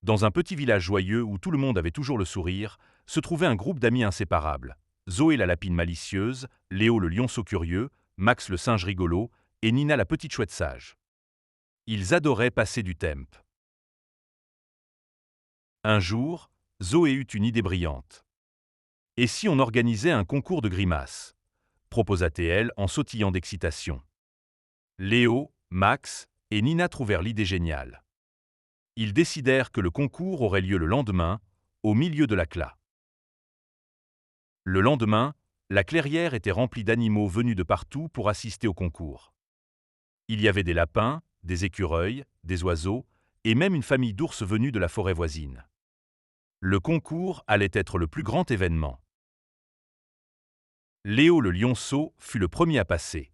Dans un petit village joyeux où tout le monde avait toujours le sourire, se trouvait un groupe d'amis inséparables. Zoé la lapine malicieuse, Léo le lionceau curieux, Max le singe rigolo et Nina la petite chouette sage. Ils adoraient passer du temp. Un jour, Zoé eut une idée brillante. « Et si on organisait un concours de grimaces ?» proposa-t-elle en sautillant d'excitation. Léo, Max et Nina trouvèrent l'idée géniale. Ils décidèrent que le concours aurait lieu le lendemain, au milieu de la classe. Le lendemain, la clairière était remplie d'animaux venus de partout pour assister au concours. Il y avait des lapins, des écureuils, des oiseaux et même une famille d'ours venus de la forêt voisine. Le concours allait être le plus grand événement. Léo le lionceau fut le premier à passer.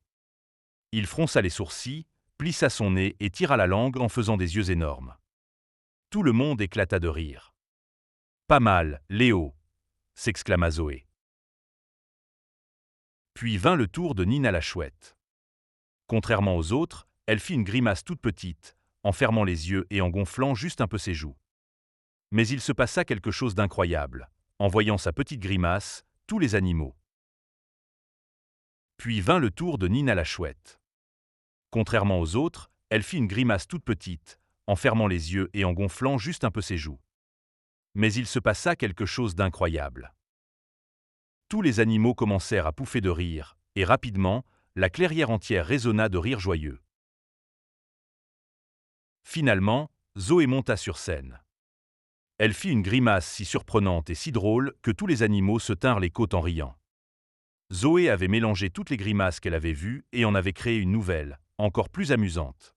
Il fronça les sourcils, plissa son nez et tira la langue en faisant des yeux énormes. Tout le monde éclata de rire. « Pas mal, Léo !» s'exclama Zoé. Puis vint le tour de Nina la chouette. Contrairement aux autres, elle fit une grimace toute petite, en fermant les yeux et en gonflant juste un peu ses joues. Mais il se passa quelque chose d'incroyable. En voyant sa petite grimace, tous les animaux. Puis vint le tour de Nina la chouette. Contrairement aux autres, elle fit une grimace toute petite, en fermant les yeux et en gonflant juste un peu ses joues. Mais il se passa quelque chose d'incroyable. Tous les animaux commencèrent à pouffer de rire, et rapidement, la clairière entière résonna de rires joyeux. Finalement, Zoé monta sur scène. Elle fit une grimace si surprenante et si drôle que tous les animaux se tinrent les côtes en riant. Zoé avait mélangé toutes les grimaces qu'elle avait vues et en avait créé une nouvelle, encore plus amusante.